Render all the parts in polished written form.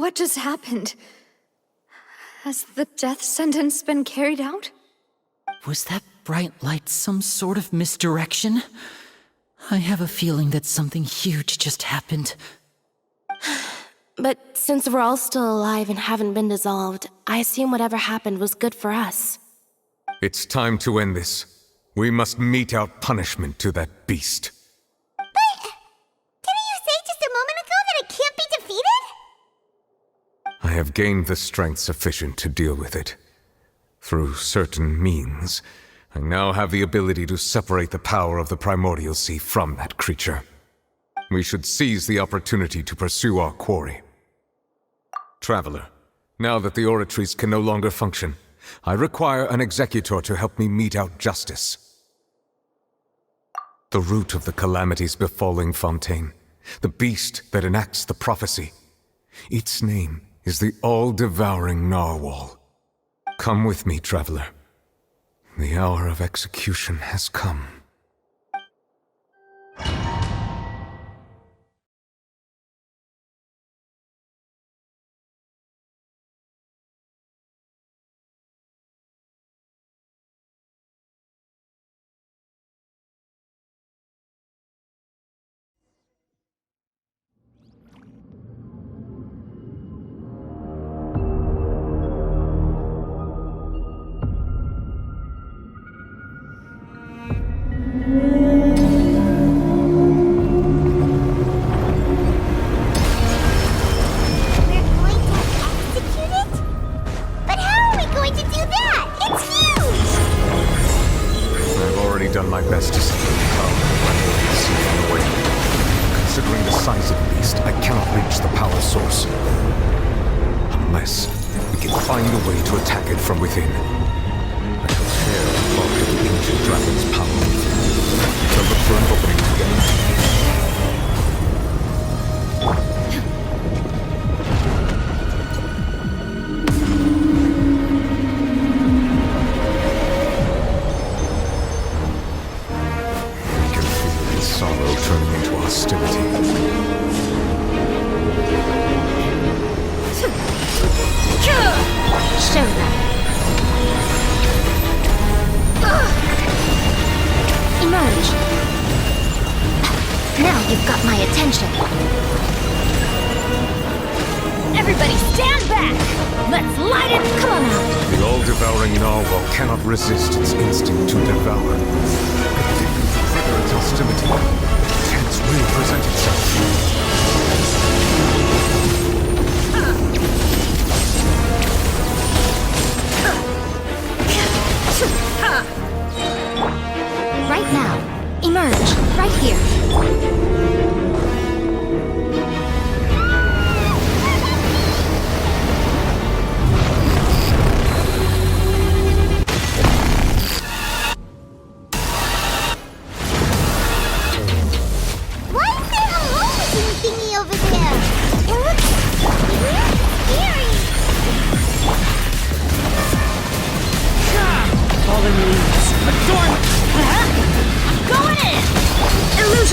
What just happened? Has the death sentence been carried out? Was that bright light some sort of misdirection? I have a feeling that something huge just happened. But since we're all still alive and haven't been dissolved, I assume whatever happened was good for us. It's time to end this. We must mete out punishment to that beast. But didn't you say just a moment ago that it can't be defeated? I have gained the strength sufficient to deal with it. Through certain means, I now have the ability to separate the power of the Primordial Sea from that creature. We should seize the opportunity to pursue our quarry. Traveler, now that the oratories can no longer function, I require an executor to help me mete out justice. The root of the calamities befalling Fontaine, the beast that enacts the prophecy. Its name is the all-devouring narwhal. Come with me, traveler. The hour of execution has come. Done my best to separate the power of the Primordial Sea from the weight. Considering the size of the beast, I cannot reach the power source. Unless we can find a way to attack it from within. I shall share a part of the ancient dragon's power with you. So look for an opening to get in. Sorrow turning into hostility. Show them. Emerge. Now you've got my attention. Everybody stand back! Let's light it! Come on out! The all-devouring narwhal cannot resist its instinct to devour. Trigger its hostility. Chance will present itself. Right now. Emerge. Right here.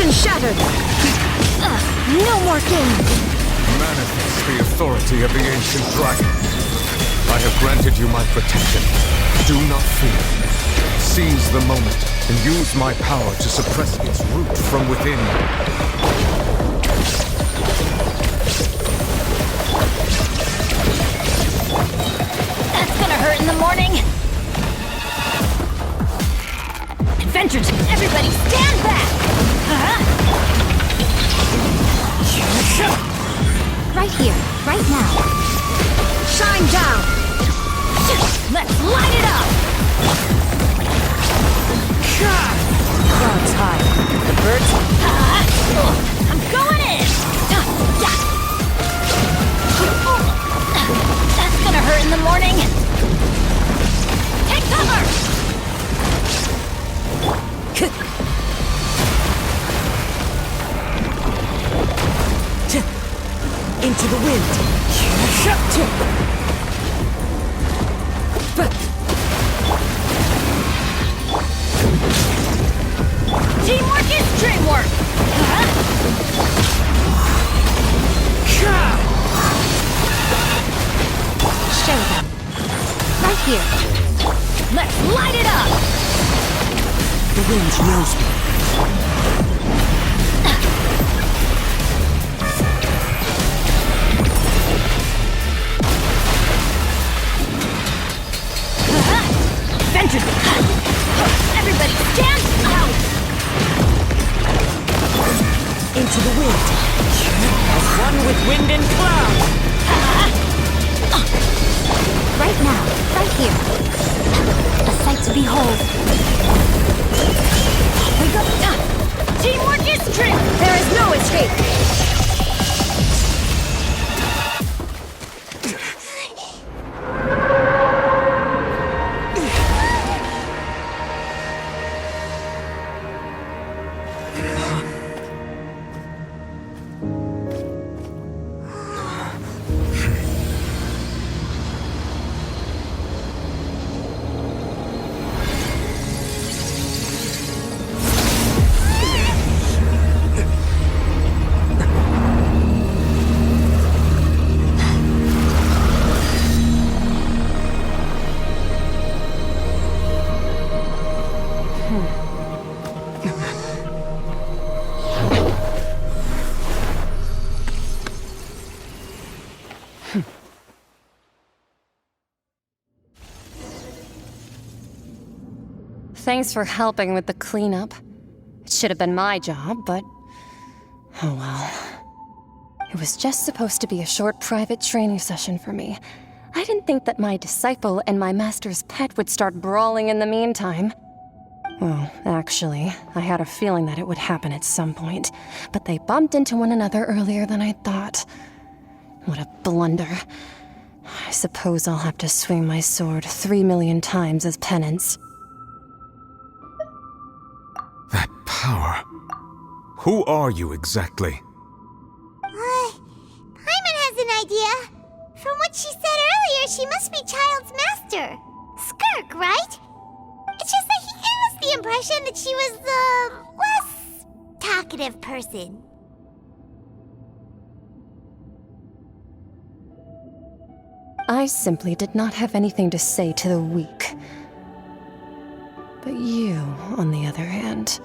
Shattered! No more games! Manifest the authority of the ancient dragon. I have granted you my protection. Do not fear. Seize the moment and use my power to suppress its root from within. That's gonna hurt in the morning! Adventures! Everybody stand back! Right here, right now. Shine down! Let's light it up! Clouds high. The birds... I'm going in! That's gonna hurt in the morning! Take cover! Into the wind. Teamwork is dreamwork! show them. Right here. Let's light it up! The wind knows me. Vengeance! Everybody stand out! Into the wind. As one with wind and cloud. Right now, right here. A sight to behold. We go. Teamwork is strength! There is no escape! Thanks for helping with the cleanup. It should have been my job, but... oh well. It was just supposed to be a short private training session for me. I didn't think that my disciple and my master's pet would start brawling in the meantime. Well, actually, I had a feeling that it would happen at some point, but they bumped into one another earlier than I thought. What a blunder. I suppose I'll have to swing my sword 3 million times as penance. That power. Who are you exactly? Paimon has an idea. From what she said earlier, she must be Child's master. Skirk, right? It's just that he gave us the impression that she was the less talkative person. I simply did not have anything to say to the weak. But you, on the other hand,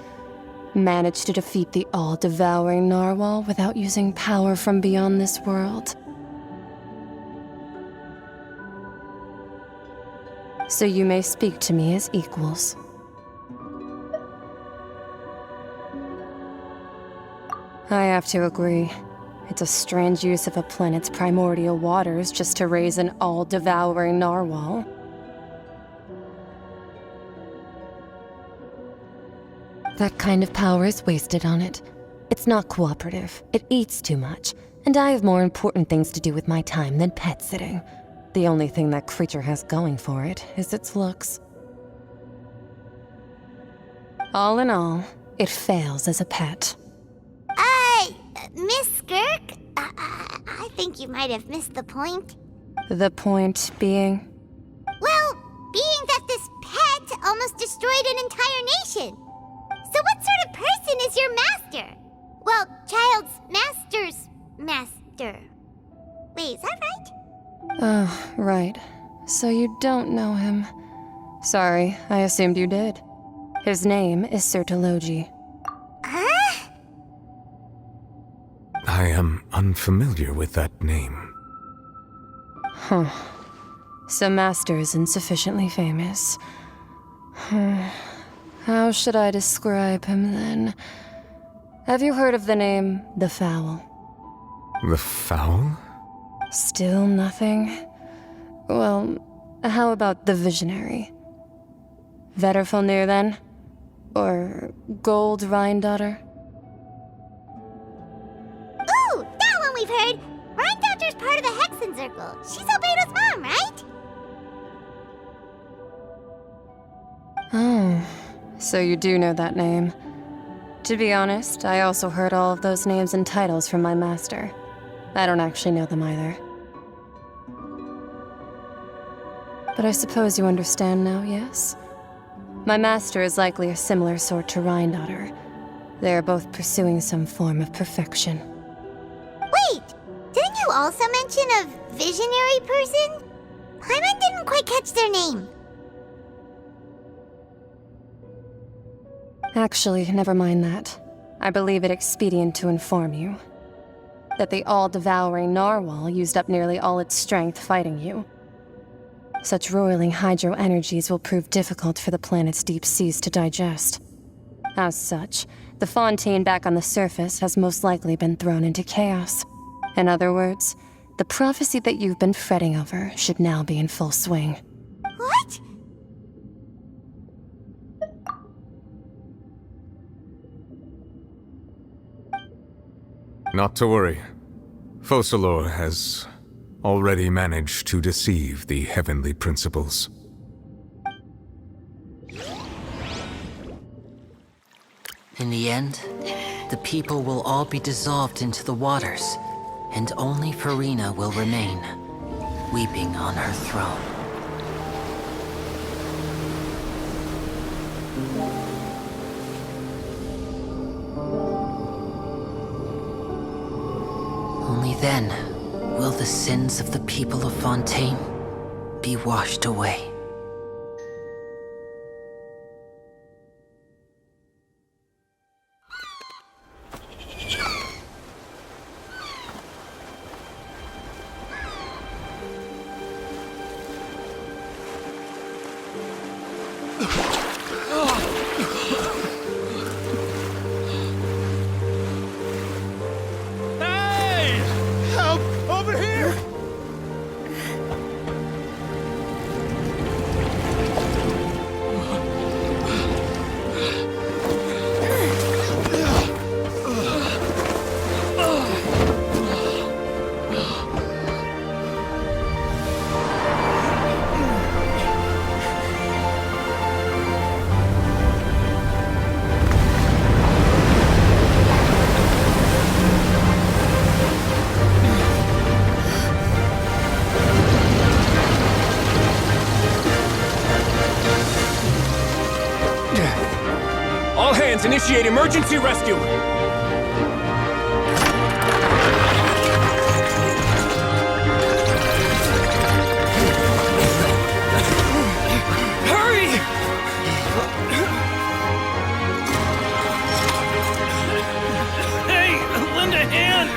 managed to defeat the all-devouring narwhal without using power from beyond this world. So you may speak to me as equals. I have to agree. It's a strange use of a planet's primordial waters just to raise an all-devouring narwhal. That kind of power is wasted on it. It's not cooperative. It eats too much. And I have more important things to do with my time than pet sitting. The only thing that creature has going for it is its looks. All in all, it fails as a pet. Miss Skirk? I think you might have missed the point. The point being? Well, being that this pet almost destroyed an entire nation. So what sort of person is your master? Well, Child's master's master. Wait, is that right? Oh, right. So you don't know him. Sorry, I assumed you did. His name is Sertologi. Huh? I am unfamiliar with that name. Huh. So Master isn't sufficiently famous. How should I describe him then? Have you heard of the name The Fowl? The Fowl? Still nothing? Well, how about the Visionary? Vetterfulnir then? Or Gold Rhindaughter? Ooh, that one we've heard. Rhindaughter's part of the Hexen Circle. She's Albedo's mom, right? Oh, so you do know that name. To be honest, I also heard all of those names and titles from my master. I don't actually know them either. But I suppose you understand now, yes? My master is likely a similar sort to Rhindaughter. They are both pursuing some form of perfection. Wait, didn't you also mention a visionary person? Paimon didn't quite catch their name. Actually, never mind that. I believe it expedient to inform you that the all-devouring narwhal used up nearly all its strength fighting you. Such roiling hydro energies will prove difficult for the planet's deep seas to digest. As such, the Fontaine back on the surface has most likely been thrown into chaos. In other words, the prophecy that you've been fretting over should now be in full swing. What? Not to worry. Focalor has already managed to deceive the heavenly principles. In the end, the people will all be dissolved into the waters, and only Farina will remain, weeping on her throne. Only then will the sins of the people of Fontaine be washed away. Initiate emergency rescue! Hurry! Hey, lend a hand!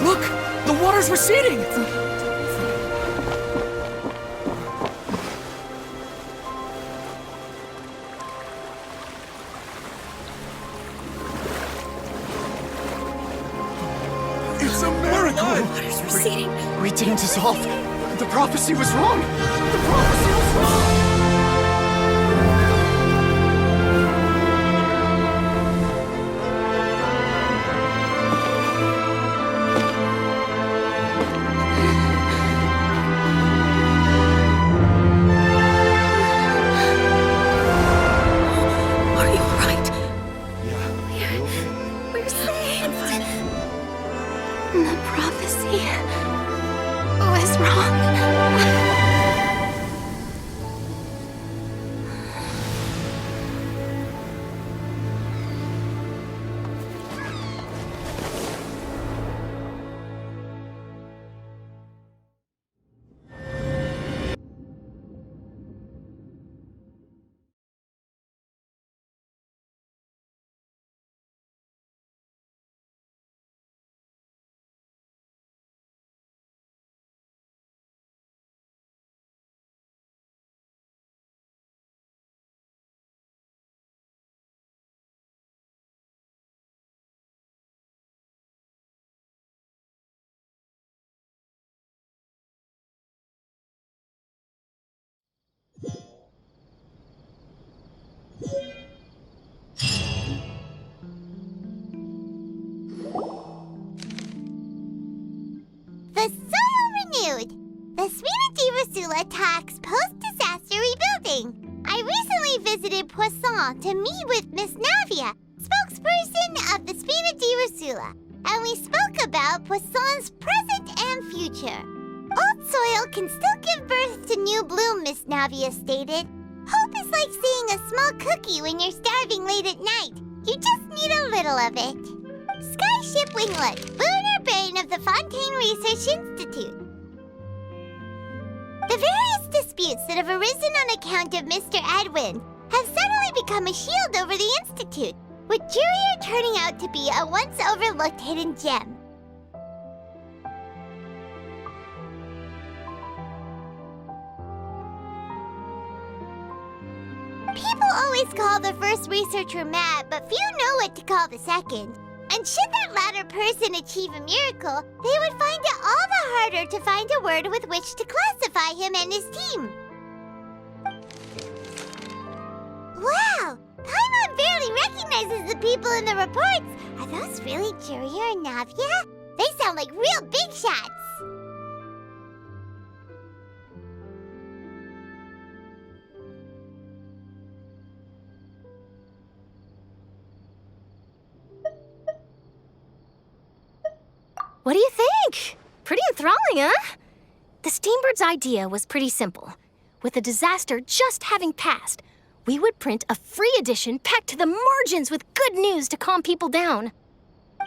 Look! The water's receding! It's a miracle! The water's receding. We didn't dissolve. The prophecy was wrong! The prophecy was wrong! The prophecy was wrong. Ursula talks post-disaster rebuilding. I recently visited Poisson to meet with Miss Navia, spokesperson of the Spina di Ursula, and we spoke about Poisson's present and future. Old soil can still give birth to new bloom, Miss Navia stated. Hope is like seeing a small cookie when you're starving late at night. You just need a little of it. Skyship Winglet, lunar brain of the Fontaine Research Institute. The various disputes that have arisen on account of Mr. Edwin have suddenly become a shield over the Institute, with Jurier turning out to be a once overlooked hidden gem. People always call the first researcher mad, but few know what to call the second. And should that latter person achieve a miracle, they would find it all the harder to find a word with which to classify him and his team. Wow! Paimon barely recognizes the people in the reports. Are those really Jurier and Navia? They sound like real big shots. What do you think? Pretty enthralling, huh? The Steambird's idea was pretty simple. With a disaster just having passed, we would print a free edition packed to the margins with good news to calm people down.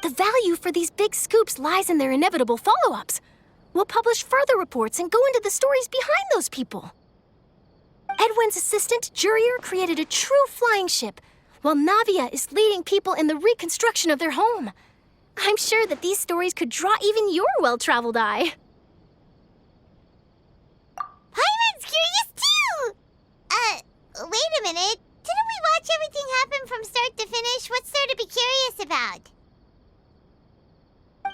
The value for these big scoops lies in their inevitable follow-ups. We'll publish further reports and go into the stories behind those people. Edwin's assistant, Jurier, created a true flying ship, while Navia is leading people in the reconstruction of their home. I'm sure that these stories could draw even your well-traveled eye. Paimon's curious too! Wait a minute. Didn't we watch everything happen from start to finish? What's there to be curious about?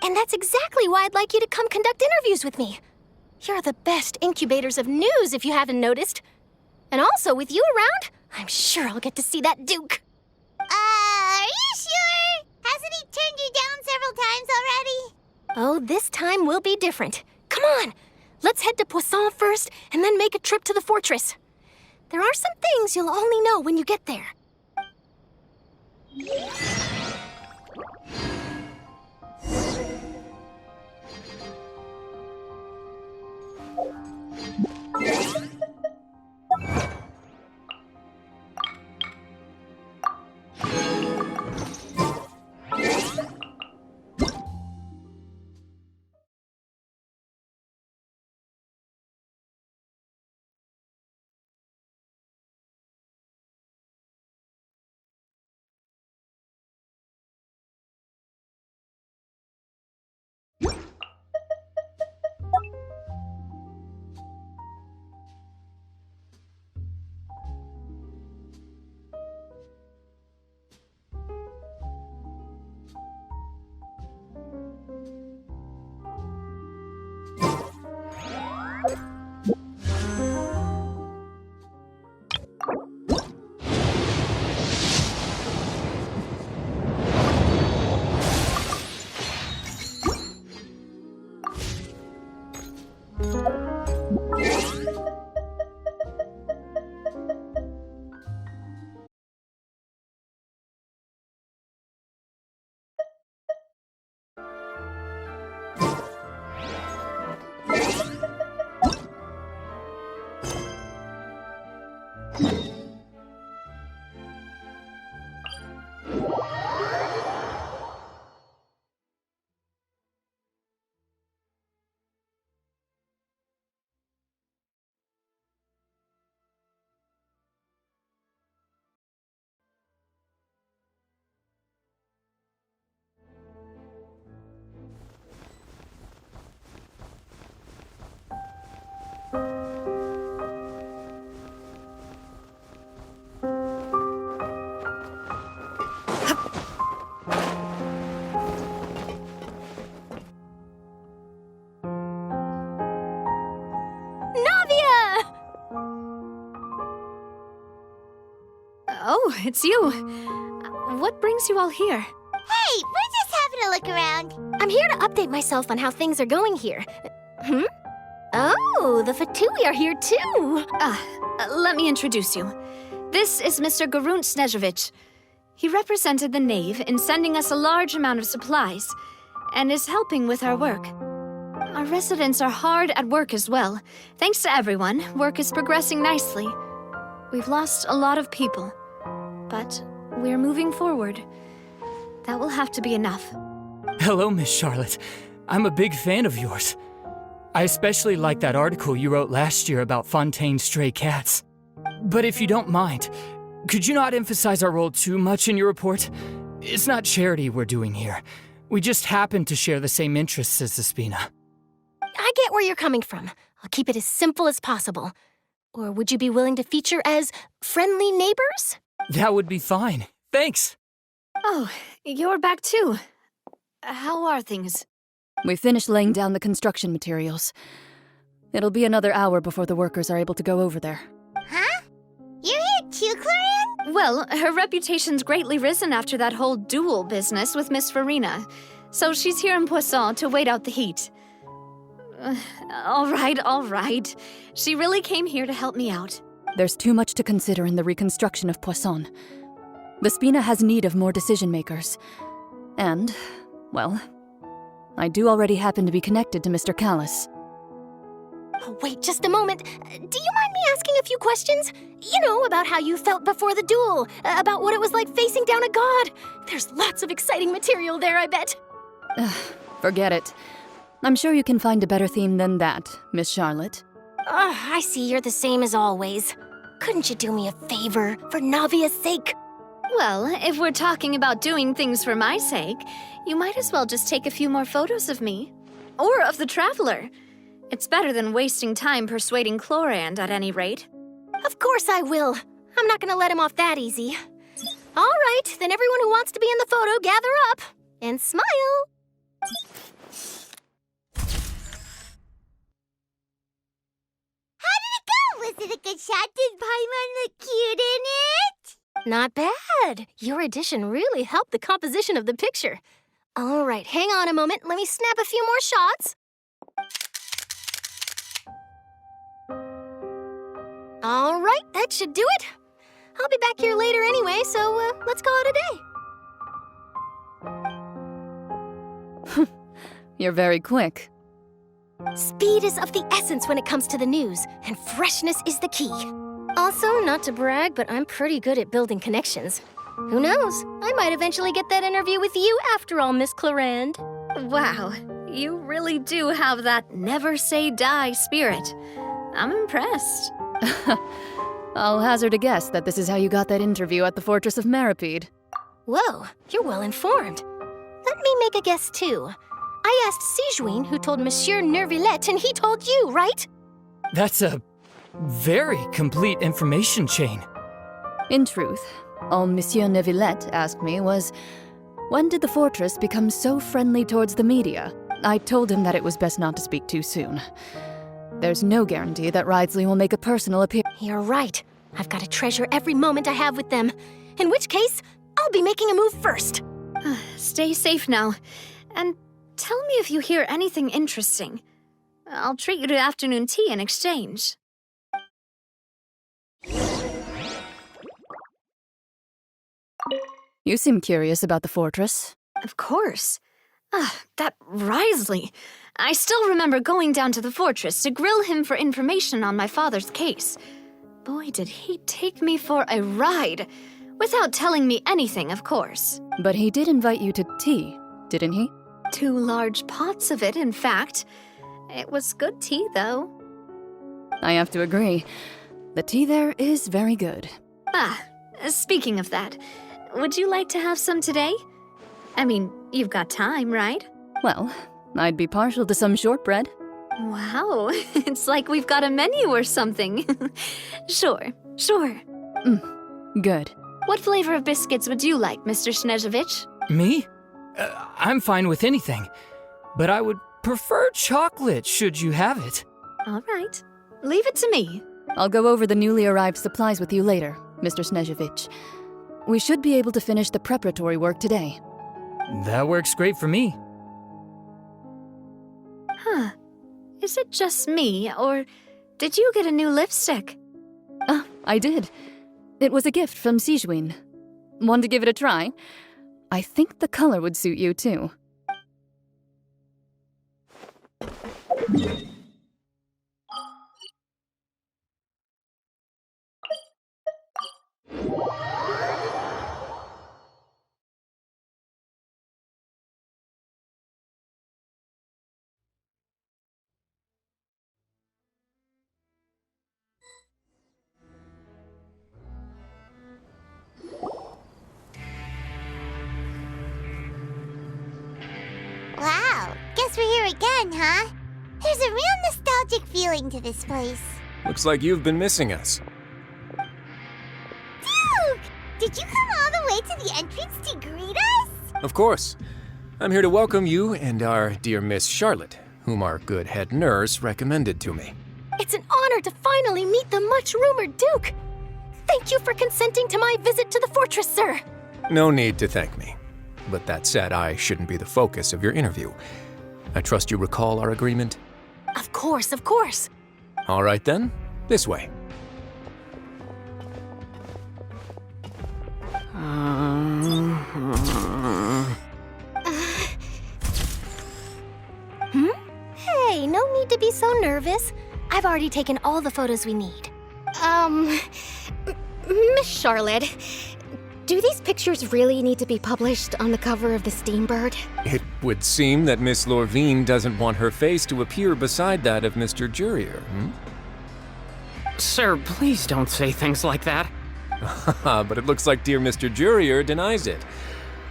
And that's exactly why I'd like you to come conduct interviews with me. You're the best incubators of news, if you haven't noticed. And also, with you around, I'm sure I'll get to see that Duke. Are you sure? Hasn't he turned you down several times already? Oh, this time will be different. Come on, let's head to Poisson first, and then make a trip to the fortress. There are some things you'll only know when you get there. Oh, it's you. What brings you all here? Hey, we're just having a look around. I'm here to update myself on how things are going here. Oh, Oh, the Fatui are here too! Let me introduce you. This is Mr. Garunt Snezhevich. He represented the Knave in sending us a large amount of supplies, and is helping with our work. Our residents are hard at work as well. Thanks to everyone, work is progressing nicely. We've lost a lot of people, but we're moving forward. That will have to be enough. Hello, Miss Charlotte. I'm a big fan of yours. I especially like that article you wrote last year about Fontaine's stray cats. But if you don't mind, could you not emphasize our role too much in your report? It's not charity we're doing here. We just happen to share the same interests as the Spina. I get where you're coming from. I'll keep it as simple as possible. Or would you be willing to feature as friendly neighbors? That would be fine. Thanks. Oh, you're back too. How are things? We finished laying down the construction materials. It'll be another hour before the workers are able to go over there. Huh? You're here too, Clorian? Well, her reputation's greatly risen after that whole duel business with Miss Farina, so she's here in Poisson to wait out the heat. All right. She really came here to help me out. There's too much to consider in the reconstruction of Poisson. The Spina has need of more decision-makers. And, well, I do already happen to be connected to Mr. Callis. Oh, wait just a moment. Do you mind me asking a few questions? You know, about how you felt before the duel, about what it was like facing down a god. There's lots of exciting material there, I bet. Forget it. I'm sure you can find a better theme than that, Miss Charlotte. I see you're the same as always. Couldn't you do me a favor, for Navia's sake? Well, if we're talking about doing things for my sake, you might as well just take a few more photos of me. Or of the Traveler. It's better than wasting time persuading Chlorand at any rate. Of course I will. I'm not gonna let him off that easy. All right, then everyone who wants to be in the photo, gather up. And smile. How did it go? Was it a good shot? Did Paimon look cute in it? Not bad. Your addition really helped the composition of the picture. All right, hang on a moment. Let me snap a few more shots. All right, that should do it. I'll be back here later anyway, so let's call it a day. You're very quick. Speed is of the essence when it comes to the news, and freshness is the key. Also, not to brag, but I'm pretty good at building connections. Who knows? I might eventually get that interview with you after all, Miss Clorand. Wow, you really do have that never say die spirit. I'm impressed. I'll hazard a guess that this is how you got that interview at the Fortress of Meripede. Whoa, you're well informed. Let me make a guess too. I asked Sijuin who told Monsieur Nervillette, and he told you, right? That's a very complete information chain. In truth, all Monsieur Neuvillette asked me was, when did the fortress become so friendly towards the media? I told him that it was best not to speak too soon. There's no guarantee that Ridesley will make a personal appearance. You're right. I've got to treasure every moment I have with them. In which case, I'll be making a move first. Stay safe now. And tell me if you hear anything interesting. I'll treat you to afternoon tea in exchange. You seem curious about the fortress. Of course. That Risley. I still remember going down to the fortress to grill him for information on my father's case. Boy, did he take me for a ride. Without telling me anything, of course. But he did invite you to tea, didn't he? 2 large pots of it, in fact. It was good tea, though. I have to agree. The tea there is very good. Speaking of that, would you like to have some today? I mean, you've got time, right? Well, I'd be partial to some shortbread. Wow, it's like we've got a menu or something. Sure. Good. What flavor of biscuits would you like, Mr. Snezhevich? Me? I'm fine with anything, but I would prefer chocolate should you have it. All right, leave it to me. I'll go over the newly arrived supplies with you later, Mr. Snezhevich. We should be able to finish the preparatory work today. That works great for me. Is it just me, or did you get a new lipstick? I did. It was a gift from Sijuin. Want to give it a try? I think the color would suit you, too. Wow, guess we're here again, huh? There's a real nostalgic feeling to this place. Looks like you've been missing us. Duke! Did you come all the way to the entrance to greet us? Of course. I'm here to welcome you and our dear Miss Charlotte, whom our good head nurse recommended to me. It's an honor to finally meet the much-rumored Duke. Thank you for consenting to my visit to the fortress, sir. No need to thank me. But that said, I shouldn't be the focus of your interview. I trust you recall our agreement? Of course, of course. All right then, this way. Hey, no need to be so nervous. I've already taken all the photos we need. Miss Charlotte, do these pictures really need to be published on the cover of the Steambird? It would seem that Miss Lorvine doesn't want her face to appear beside that of Mr. Jurier, Sir, please don't say things like that. But it looks like dear Mr. Jurier denies it.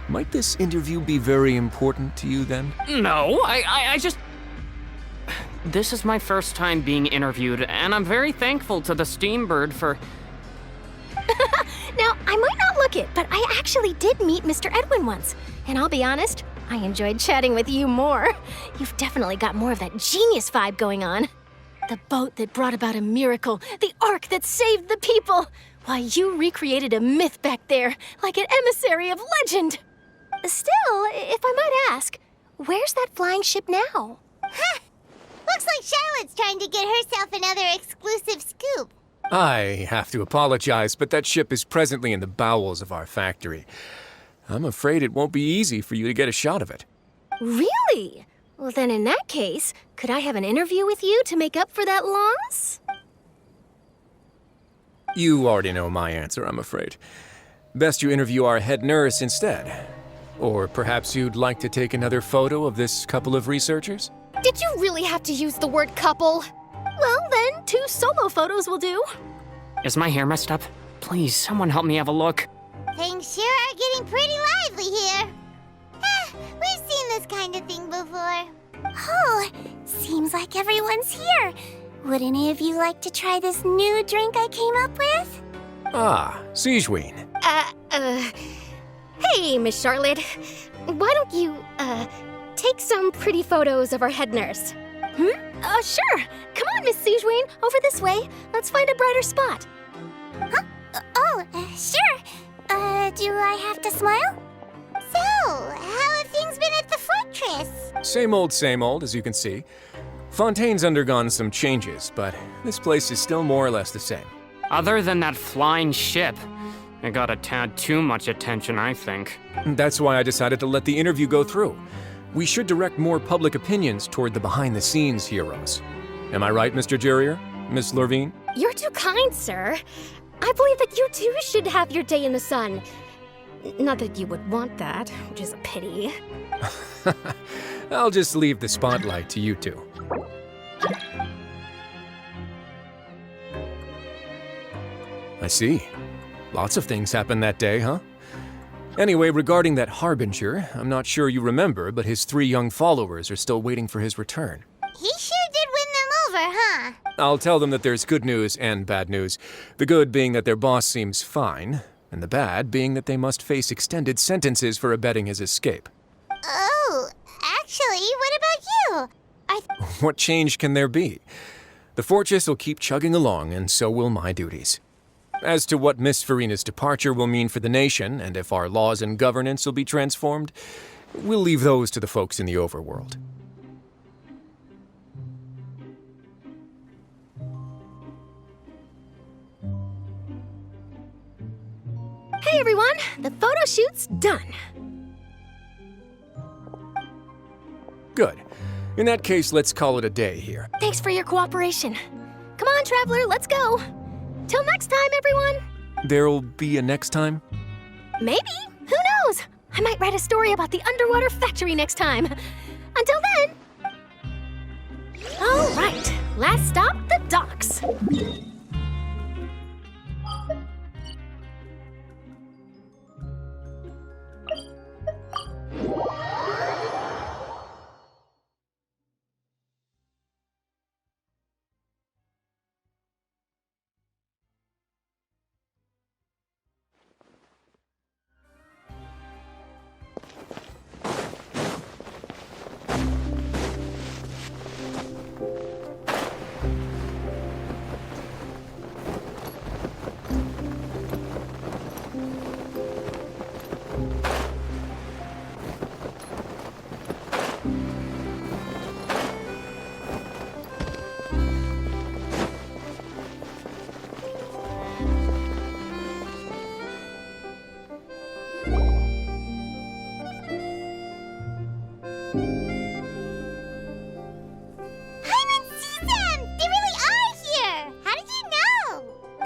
Might this interview be very important to you then? No, I just... This is my first time being interviewed, and I'm very thankful to the Steambird for... Now, I might not look it, but I actually did meet Mr. Edwin once. And I'll be honest, I enjoyed chatting with you more. You've definitely got more of that genius vibe going on. The boat that brought about a miracle, the ark that saved the people. Why, you recreated a myth back there, like an emissary of legend. Still, if I might ask, where's that flying ship now? Huh! Looks like Charlotte's trying to get herself another exclusive scoop. I have to apologize, but that ship is presently in the bowels of our factory. I'm afraid it won't be easy for you to get a shot of it. Really? Well, then in that case, could I have an interview with you to make up for that loss? You already know my answer, I'm afraid. Best you interview our head nurse instead. Or perhaps you'd like to take another photo of this couple of researchers? Did you really have to use the word couple? Well, then, 2 solo photos will do. Is my hair messed up? Please, someone help me have a look. Things sure are getting pretty lively here. We've seen this kind of thing before. Oh, seems like everyone's here. Would any of you like to try this new drink I came up with? Ah, Sijuin. Hey, Miss Charlotte. Why don't you, take some pretty photos of our head nurse? Sure. Come on, Miss Sijuin. Over this way. Let's find a brighter spot. Huh? Sure. Do I have to smile? So, how have things been at the fortress? Same old, as you can see. Fontaine's undergone some changes, but this place is still more or less the same. Other than that flying ship, it got a tad too much attention, I think. That's why I decided to let the interview go through. We should direct more public opinions toward the behind-the-scenes heroes. Am I right, Mr. Jurier? Miss Lorvine? You're too kind, sir. I believe that you too should have your day in the sun. Not that you would want that, which is a pity. I'll just leave the spotlight to you two. I see. Lots of things happened that day, huh? Anyway, regarding that Harbinger, I'm not sure you remember, but his 3 young followers are still waiting for his return. He sure did win them over, huh? I'll tell them that there's good news and bad news. The good being that their boss seems fine, and the bad being that they must face extended sentences for abetting his escape. Oh, actually, what about you? What change can there be? The fortress will keep chugging along, and so will my duties. As to what Miss Farina's departure will mean for the nation, and if our laws and governance will be transformed, we'll leave those to the folks in the overworld. Hey everyone, the photo shoot's done. Good. In that case, let's call it a day here. Thanks for your cooperation. Come on, Traveler, let's go. Till next time, everyone. There'll be a next time? Maybe. Who knows? I might write a story about the underwater factory next time. Until then. All right, last stop, the docks.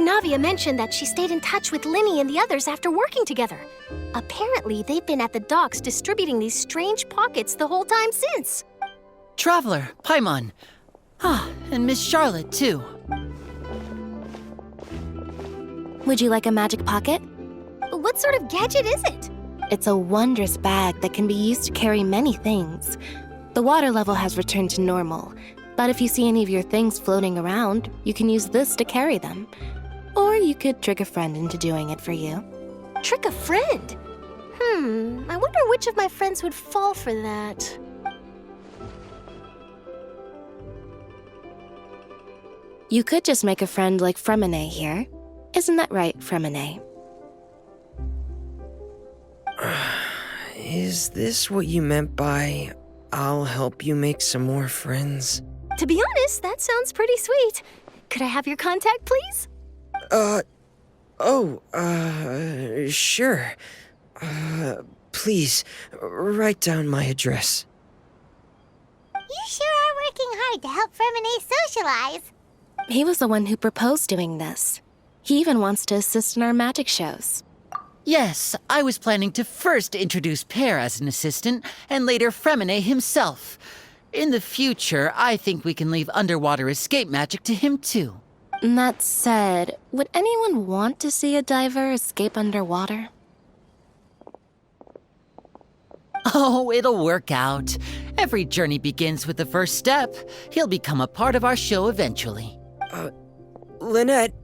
Navia mentioned that she stayed in touch with Linny and the others after working together. Apparently, they've been at the docks distributing these strange pockets the whole time since. Traveler, Paimon. And Miss Charlotte, too. Would you like a magic pocket? What sort of gadget is it? It's a wondrous bag that can be used to carry many things. The water level has returned to normal, but if you see any of your things floating around, you can use this to carry them. Or you could trick a friend into doing it for you. Trick a friend? I wonder which of my friends would fall for that. You could just make a friend like Fremine here. Isn't that right, Fremine? Is this what you meant by, I'll help you make some more friends? To be honest, that sounds pretty sweet. Could I have your contact, please? Sure. Please, write down my address. You sure are working hard to help Fremine socialize. He was the one who proposed doing this. He even wants to assist in our magic shows. Yes, I was planning to first introduce Pear as an assistant, and later Fremine himself. In the future, I think we can leave underwater escape magic to him too. That said, would anyone want to see a diver escape underwater? Oh, it'll work out. Every journey begins with the first step. He'll become a part of our show eventually. Lynette,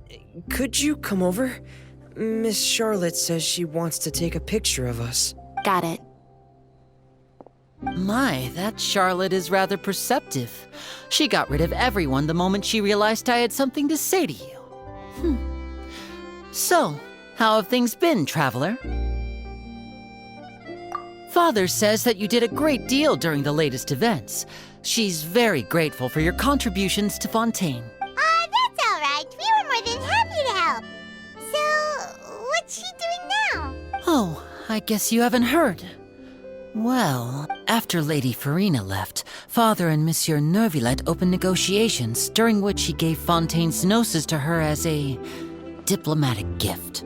could you come over? Miss Charlotte says she wants to take a picture of us. Got it. My, that Charlotte is rather perceptive. She got rid of everyone the moment she realized I had something to say to you. So, how have things been, Traveler? Father says that you did a great deal during the latest events. She's very grateful for your contributions to Fontaine. That's all right. We were more than happy to help. So, what's she doing now? Oh, I guess you haven't heard. Well, after Lady Farina left, Father and Monsieur Neuvillette opened negotiations, during which he gave Fontaine's gnosis to her as a diplomatic gift.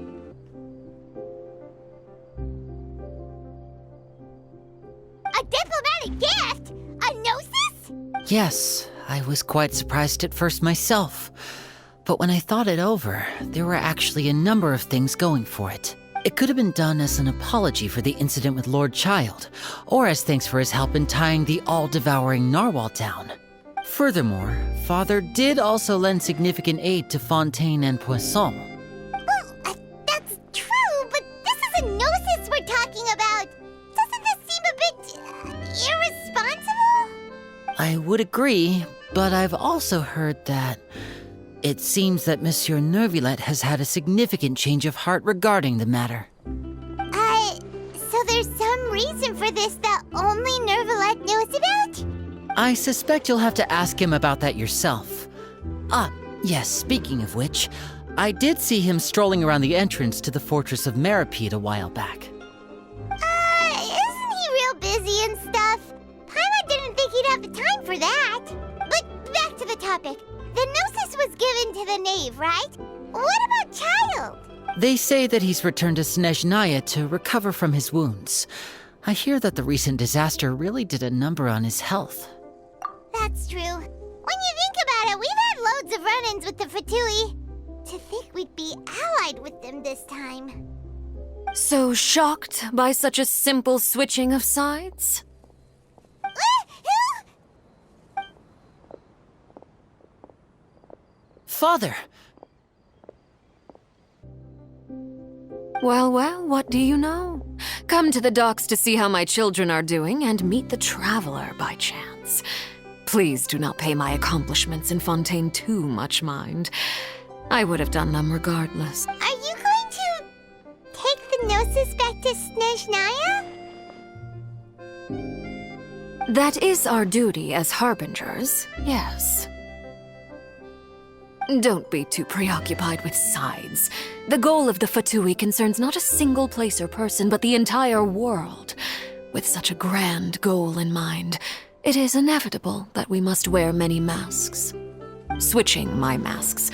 A diplomatic gift? A gnosis? Yes, I was quite surprised at first myself. But when I thought it over, there were actually a number of things going for it. It could have been done as an apology for the incident with Lord Child, or as thanks for his help in tying the all-devouring narwhal down. Furthermore, Father did also lend significant aid to Fontaine and Poisson. Well, that's true, but this is a gnosis we're talking about. Doesn't this seem a bit irresponsible? I would agree, but I've also heard that it seems that Monsieur Neuvillette has had a significant change of heart regarding the matter. So there's some reason for this that only Neuvillette knows about? I suspect you'll have to ask him about that yourself. Yes, speaking of which, I did see him strolling around the entrance to the Fortress of Meripede a while back. Isn't he real busy and stuff? Paimon didn't think he'd have the time for that. But back to the topic. The Gnosis was given to the knave, right? What about Child? They say that he's returned to Snezhnaya to recover from his wounds. I hear that the recent disaster really did a number on his health. That's true. When you think about it, we've had loads of run-ins with the Fatui. To think we'd be allied with them this time. So shocked by such a simple switching of sides? Father! Well, well, what do you know? Come to the docks to see how my children are doing and meet the Traveler by chance. Please do not pay my accomplishments in Fontaine too much mind. I would have done them regardless. Are you going to take the Gnosis back to Snezhnaya? That is our duty as harbingers, yes. Don't be too preoccupied with sides. The goal of the Fatui concerns not a single place or person, but the entire world. With such a grand goal in mind, it is inevitable that we must wear many masks. Switching my masks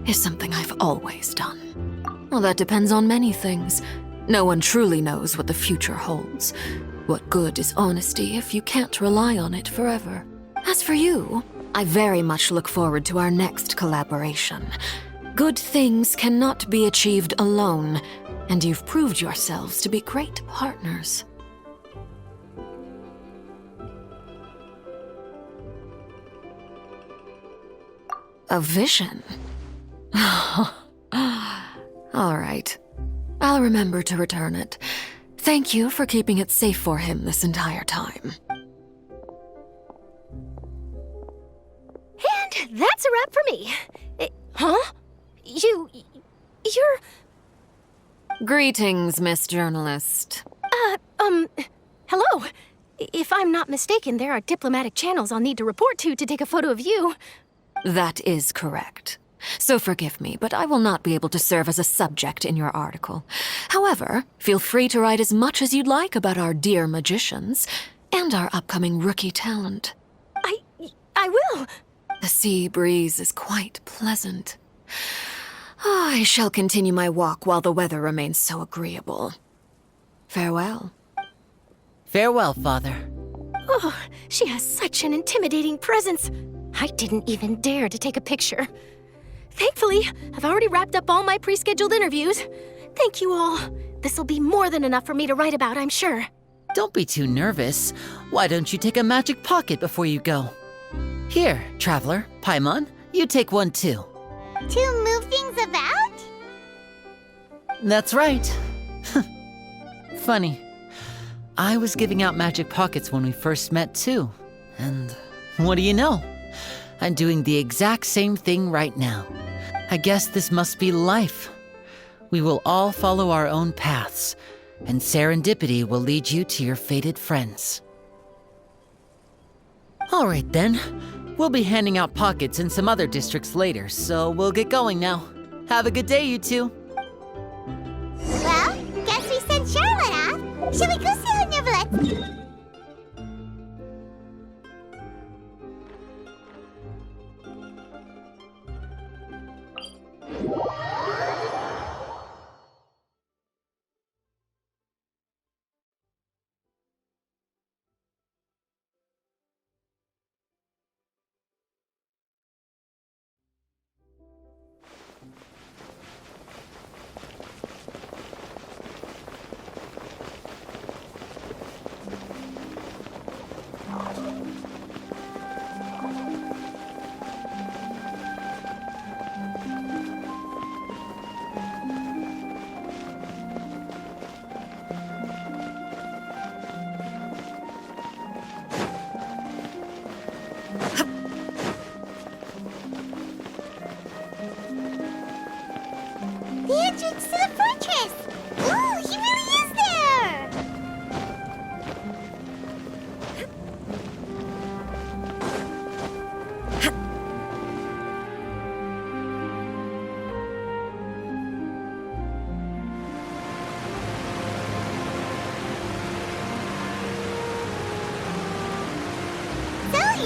is something I've always done. Well, that depends on many things. No one truly knows what the future holds. What good is honesty if you can't rely on it forever? As for you, I very much look forward to our next collaboration. Good things cannot be achieved alone, and you've proved yourselves to be great partners. A vision? All right. I'll remember to return it. Thank you for keeping it safe for him this entire time. And that's a wrap for me. Huh? You're... Greetings, Miss Journalist. Hello. If I'm not mistaken, there are diplomatic channels I'll need to report to take a photo of you. That is correct. So forgive me, but I will not be able to serve as a subject in your article. However, feel free to write as much as you'd like about our dear magicians and our upcoming rookie talent. I will. The sea breeze is quite pleasant. I shall continue my walk while the weather remains so agreeable. Farewell. Farewell, Father. Oh, she has such an intimidating presence. I didn't even dare to take a picture. Thankfully, I've already wrapped up all my pre-scheduled interviews. Thank you all. This'll be more than enough for me to write about, I'm sure. Don't be too nervous. Why don't you take a magic pocket before you go? Here, Traveler, Paimon, you take one too. To move things about? That's right. Funny. I was giving out magic pockets when we first met too. And what do you know? I'm doing the exact same thing right now. I guess this must be life. We will all follow our own paths, and serendipity will lead you to your fated friends. All right then. We'll be handing out pockets in some other districts later, so we'll get going now. Have a good day, you two. Well, guess we sent Charlotte off. Shall we go see how Neverlet?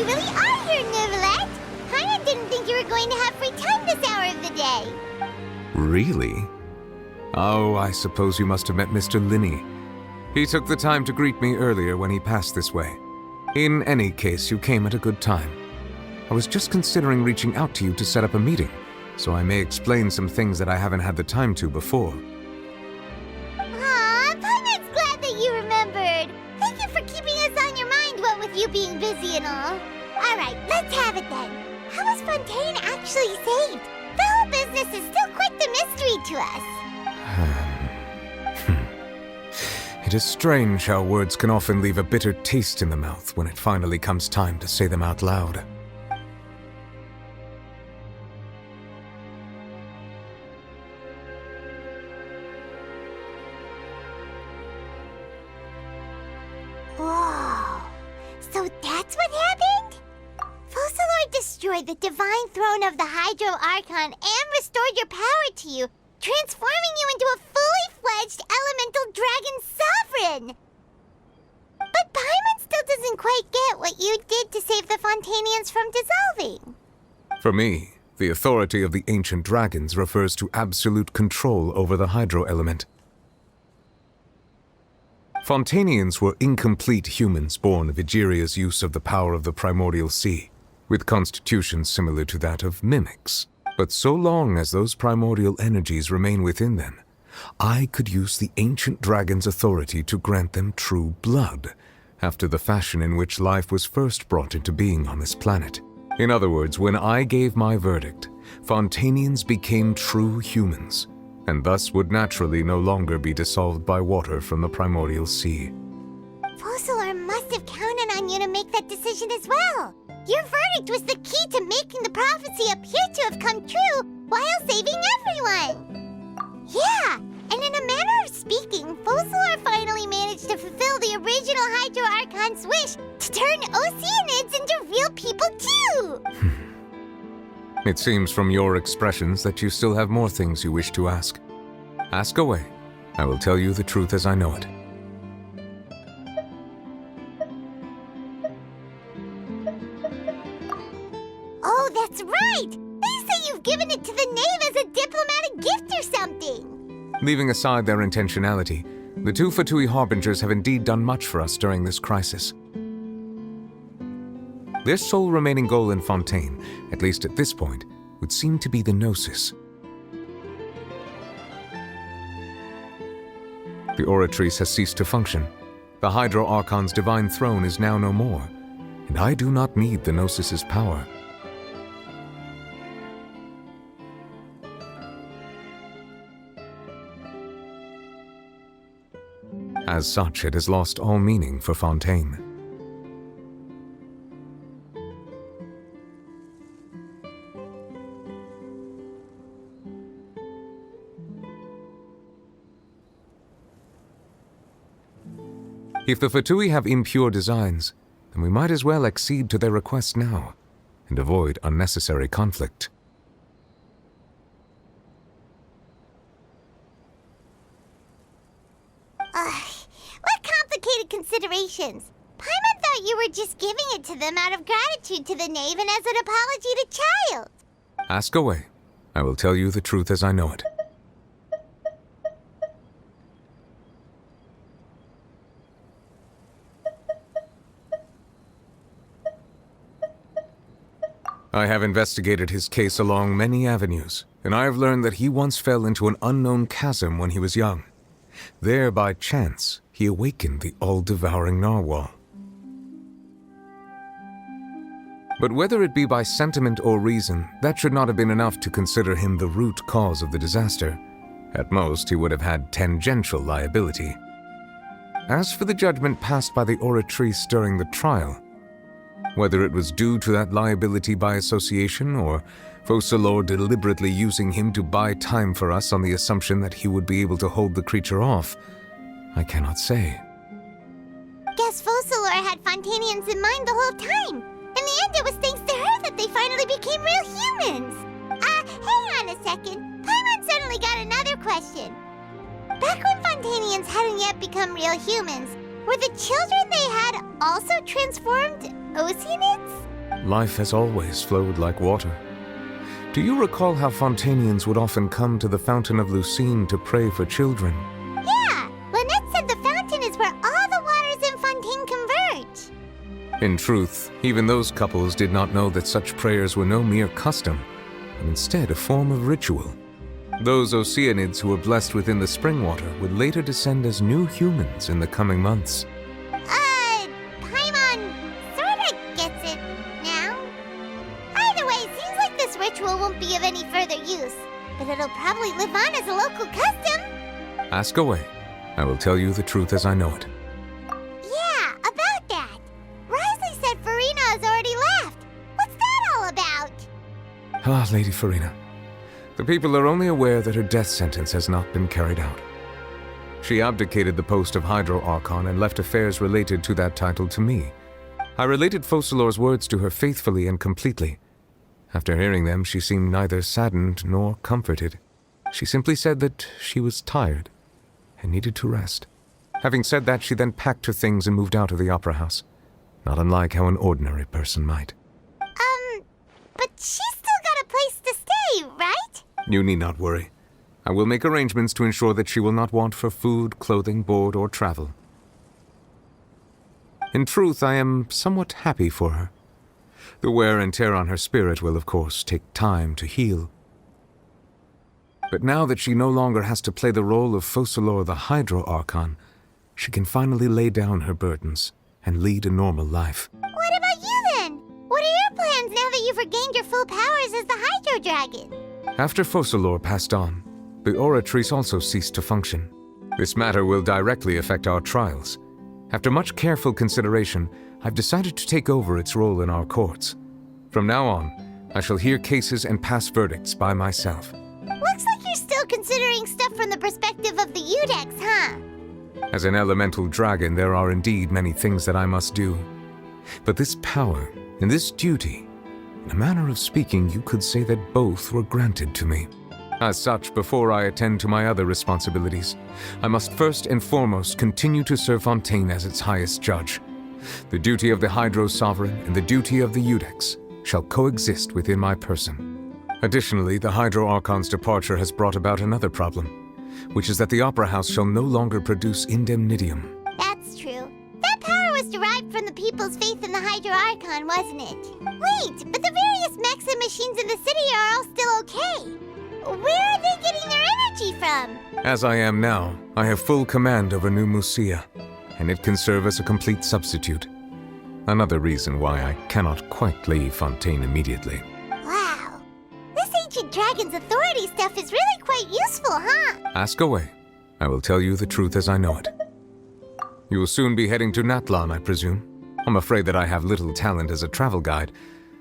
you really are here, Neuvillette. Paimon didn't think you were going to have free time this hour of the day. Really? Oh, I suppose you must have met Mr. Linney. He took the time to greet me earlier when he passed this way. In any case, you came at a good time. I was just considering reaching out to you to set up a meeting, so I may explain some things that I haven't had the time to before. Aw, Paimon's glad that you remembered. Thank you for keeping us on your mind, what with you being busy and all. Alright, let's have it then. How was Fontaine actually saved? The whole business is still quite the mystery to us. It is strange how words can often leave a bitter taste in the mouth when it finally comes time to say them out loud. Whoa. So that's what happened? Focalor destroyed the divine throne of the Hydro Archon and restored your power to you, transforming you into a fully fledged elemental dragon sovereign! But Paimon still doesn't quite get what you did to save the Fontainians from dissolving. For me, the authority of the ancient dragons refers to absolute control over the hydro element. Fontainians were incomplete humans born of Egeria's use of the power of the primordial sea, with constitutions similar to that of mimics. But so long as those primordial energies remain within them, I could use the ancient dragon's authority to grant them true blood, after the fashion in which life was first brought into being on this planet. In other words, when I gave my verdict, Fontainians became true humans, and thus would naturally no longer be dissolved by water from the primordial sea. Focalor must have counted on you to make that decision as well. Your verdict was the key to making the prophecy appear to have come true while saving everyone. Yeah, and in a manner of speaking, Focalor finally managed to fulfill the original Hydro Archon's wish to turn Oceanids into real people too! It seems from your expressions that you still have more things you wish to ask. Ask away. I will tell you the truth as I know it. Oh, that's right! They say you've given it to the Knave as a diplomatic gift or something! Leaving aside their intentionality, the two Fatui Harbingers have indeed done much for us during this crisis. Their sole remaining goal in Fontaine, at least at this point, would seem to be the Gnosis. The Oratrice has ceased to function. The Hydro Archon's divine throne is now no more, and I do not need the Gnosis's power. As such, it has lost all meaning for Fontaine. If the Fatui have impure designs, then we might as well accede to their request now, and avoid unnecessary conflict. What complicated considerations! Paimon thought you were just giving it to them out of gratitude to the Knave and as an apology to Child. Ask away. I will tell you the truth as I know it. I have investigated his case along many avenues, and I have learned that he once fell into an unknown chasm when he was young. There, by chance, he awakened the all-devouring narwhal. But whether it be by sentiment or reason, that should not have been enough to consider him the root cause of the disaster. At most, he would have had tangential liability. As for the judgment passed by the Oratrice during the trial, whether it was due to that liability by association or Focalor deliberately using him to buy time for us on the assumption that he would be able to hold the creature off, I cannot say. Guess Focalor had Fontainians in mind the whole time. In the end, it was thanks to her that they finally became real humans. Hang on a second. Paimon suddenly got another question. Back when Fontainians hadn't yet become real humans, were the children they had also transformed Oceanids? Life has always flowed like water. Do you recall how Fontanians would often come to the Fountain of Lucine to pray for children? Yeah, Lynette said the fountain is where all the waters in Fontaine converge. In truth, even those couples did not know that such prayers were no mere custom, but instead a form of ritual. Those Oceanids who were blessed within the spring water would later descend as new humans in the coming months. Paimon sorta gets it now. Either way, it seems like this ritual won't be of any further use, but it'll probably live on as a local custom. Ask away. I will tell you the truth as I know it. Yeah, about that. Risley said Farina has already left. What's that all about? Ah, Lady Farina. The people are only aware that her death sentence has not been carried out. She abdicated the post of Hydro Archon and left affairs related to that title to me. I related Focalor's words to her faithfully and completely. After hearing them, she seemed neither saddened nor comforted. She simply said that she was tired and needed to rest. Having said that, she then packed her things and moved out of the opera house, not unlike how an ordinary person might. But she's still got a place to stay, right? You need not worry. I will make arrangements to ensure that she will not want for food, clothing, board, or travel. In truth, I am somewhat happy for her. The wear and tear on her spirit will, of course, take time to heal. But now that she no longer has to play the role of Focalor the Hydro Archon, she can finally lay down her burdens and lead a normal life. What about you then? What are your plans now that you've regained your full powers as the Hydro Dragon? After Focalor passed on, the Oratrice also ceased to function. This matter will directly affect our trials. After much careful consideration, I've decided to take over its role in our courts. From now on, I shall hear cases and pass verdicts by myself. Looks like you're still considering stuff from the perspective of the Udex, huh? As an elemental dragon, there are indeed many things that I must do. But this power and this duty, in a manner of speaking, you could say that both were granted to me. As such, before I attend to my other responsibilities, I must first and foremost continue to serve Fontaine as its highest judge. The duty of the Hydro Sovereign and the duty of the Udex shall coexist within my person. Additionally, the Hydro Archon's departure has brought about another problem, which is that the Opera House shall no longer produce indemnitium. That's true. That power was derived from the people's faith in the Hydro Archon, wasn't it? Wait, but the various mechs and machines in the city are all still okay. Where are they getting their energy from? As I am now, I have full command over New Musia, and it can serve as a complete substitute. Another reason why I cannot quite leave Fontaine immediately. Wow. This ancient dragon's authority stuff is really quite useful, huh? Ask away. I will tell you the truth as I know it. You will soon be heading to Natlan, I presume. I'm afraid that I have little talent as a travel guide,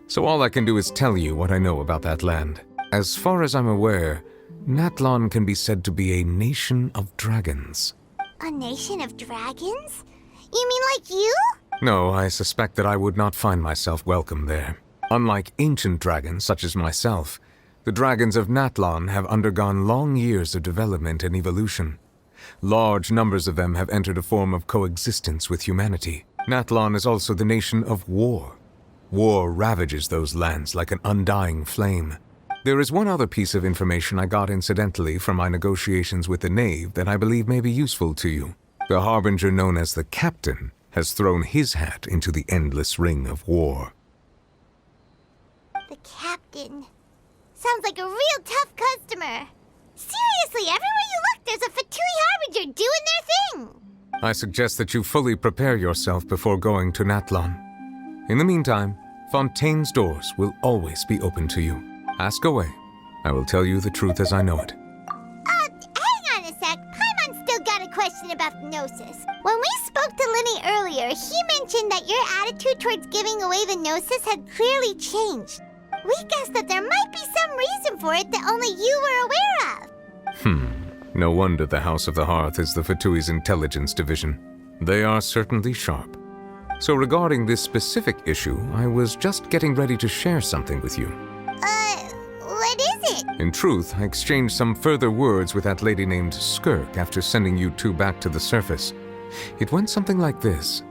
so all I can do is tell you what I know about that land. As far as I'm aware, Natlan can be said to be a nation of dragons. A nation of dragons? You mean like you? No, I suspect that I would not find myself welcome there. Unlike ancient dragons such as myself, the dragons of Natlan have undergone long years of development and evolution. Large numbers of them have entered a form of coexistence with humanity. Natlan is also the nation of war. War ravages those lands like an undying flame. There is one other piece of information I got incidentally from my negotiations with the Knave that I believe may be useful to you. The Harbinger known as the Captain has thrown his hat into the endless ring of war. The Captain. Sounds like a real tough customer. Seriously, everywhere you look, there's a Fatui Harbinger doing their thing. I suggest that you fully prepare yourself before going to Natlan. In the meantime, Fontaine's doors will always be open to you. Ask away. I will tell you the truth as I know it. Hang on a sec. Paimon's still got a question about the Gnosis. When we spoke to Linny earlier, he mentioned that your attitude towards giving away the Gnosis had clearly changed. We guessed that there might be some reason for it that only you were aware of. No wonder the House of the Hearth is the Fatui's intelligence division. They are certainly sharp. So regarding this specific issue, I was just getting ready to share something with you. What is it? In truth, I exchanged some further words with that lady named Skirk after sending you two back to the surface. It went something like this.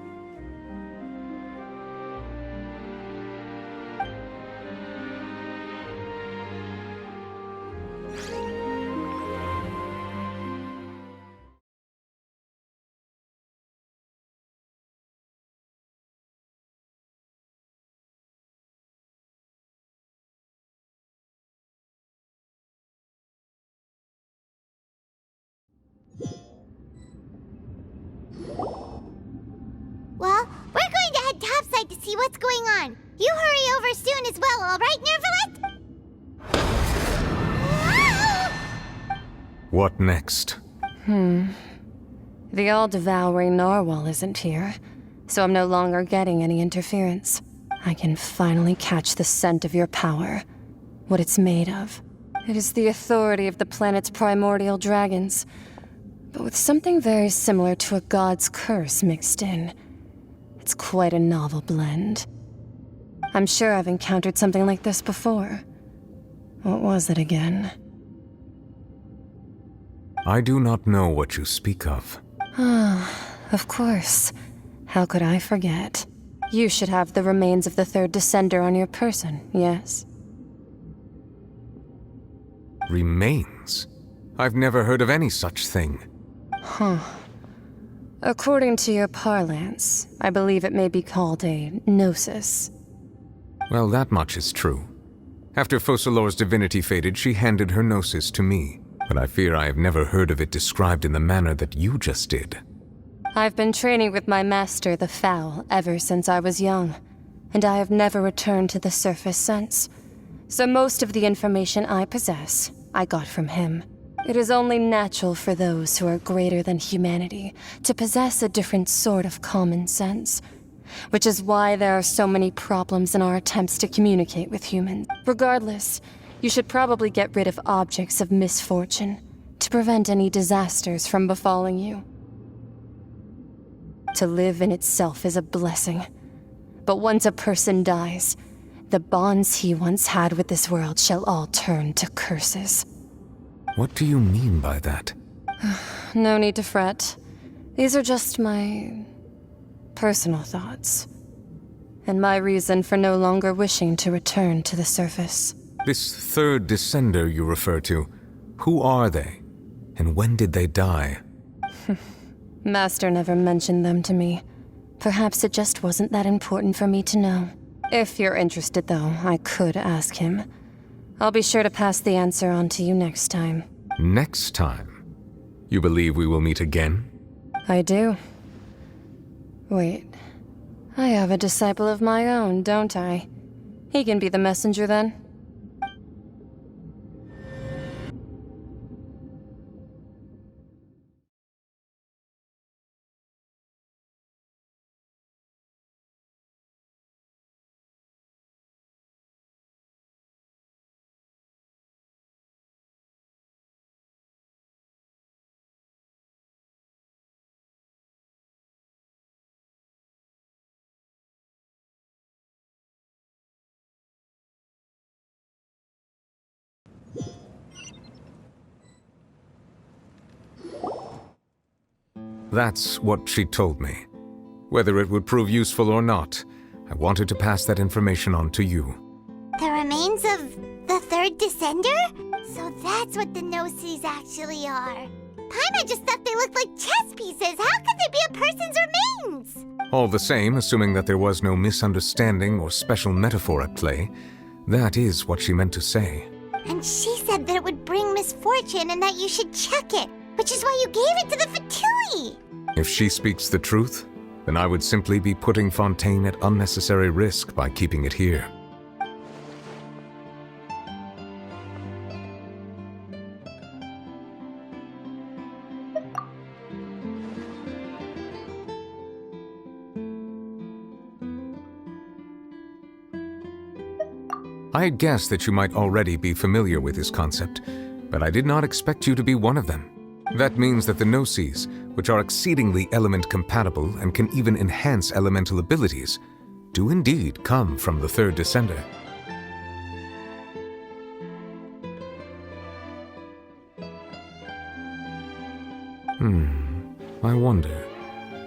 what's going on. You hurry over soon as well, all right, Nervalet? What next? The all-devouring narwhal isn't here, so I'm no longer getting any interference. I can finally catch the scent of your power, what it's made of. It is the authority of the planet's primordial dragons, but with something very similar to a god's curse mixed in. It's quite a novel blend. I'm sure I've encountered something like this before. What was it again? I do not know what you speak of. Of course. How could I forget? You should have the remains of the third descender on your person, yes? Remains? I've never heard of any such thing. According to your parlance, I believe it may be called a gnosis. Well, that much is true. After Focalor's divinity faded, she handed her gnosis to me, but I fear I have never heard of it described in the manner that you just did. I've been training with my master, the Fowl, ever since I was young, and I have never returned to the surface since. So most of the information I possess, I got from him. It is only natural for those who are greater than humanity to possess a different sort of common sense, which is why there are so many problems in our attempts to communicate with humans. Regardless, you should probably get rid of objects of misfortune to prevent any disasters from befalling you. To live in itself is a blessing, but once a person dies, the bonds he once had with this world shall all turn to curses. What do you mean by that? No need to fret. These are just my personal thoughts, and my reason for no longer wishing to return to the surface. This third descender you refer to, who are they? And when did they die? Master never mentioned them to me. Perhaps it just wasn't that important for me to know. If you're interested, though, I could ask him. I'll be sure to pass the answer on to you next time. Next time? You believe we will meet again? I do. Wait. I have a disciple of my own, don't I? He can be the messenger then. That's what she told me. Whether it would prove useful or not, I wanted to pass that information on to you. The remains of the third descender? So that's what the Gnosis actually are. Paimon just thought they looked like chess pieces. How could they be a person's remains? All the same, assuming that there was no misunderstanding or special metaphor at play, that is what she meant to say. And she said that it would bring misfortune and that you should check it, which is why you gave it to the Fatui. If she speaks the truth, then I would simply be putting Fontaine at unnecessary risk by keeping it here. I had guessed that you might already be familiar with this concept, but I did not expect you to be one of them. That means that the Gnosis, which are exceedingly element-compatible and can even enhance elemental abilities, do indeed come from the third descender. I wonder,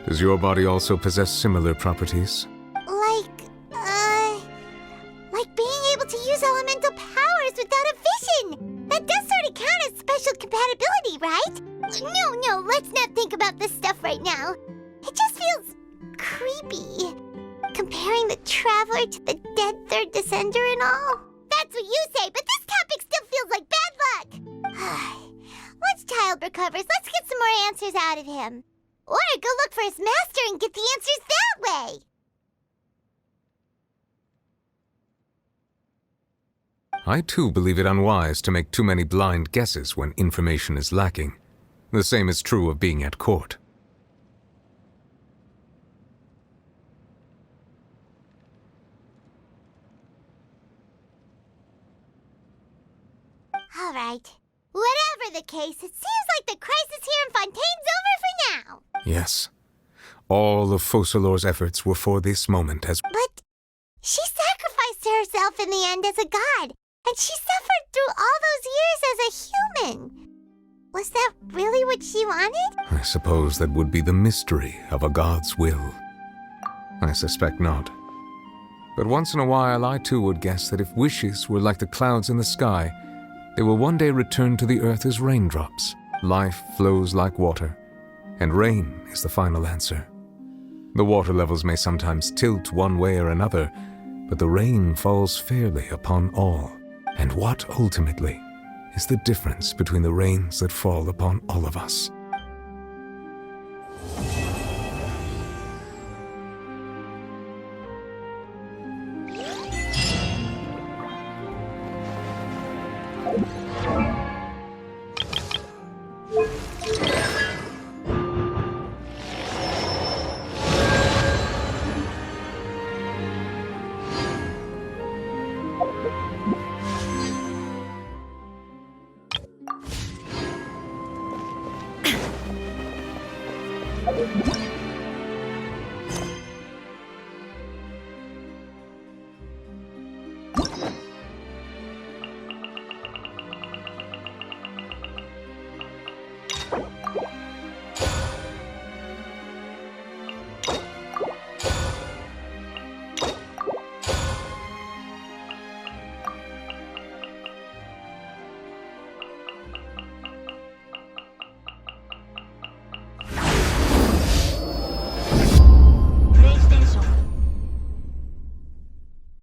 does your body also possess similar properties? Like being able to use elemental powers without a vision. That does sort of count as special compatibility, right? No, let's not think about this stuff right now. It just feels creepy. Comparing the Traveler to the dead third descender and all. That's what you say, but this topic still feels like bad luck. Once Child recovers, let's get some more answers out of him. Or go look for his master and get the answers that way. I too believe it unwise to make too many blind guesses when information is lacking. The same is true of being at court. All right. Whatever the case, it seems like the crisis here in Fontaine's over for now. Yes. All of Focalor's efforts were for this moment as— But she sacrificed herself in the end as a god, and she suffered through all those years as a human. Was that really what she wanted? I suppose that would be the mystery of a god's will. I suspect not. But once in a while I too would guess that if wishes were like the clouds in the sky, they will one day return to the earth as raindrops. Life flows like water, and rain is the final answer. The water levels may sometimes tilt one way or another, but the rain falls fairly upon all. And what, ultimately, is the difference between the rains that fall upon all of us?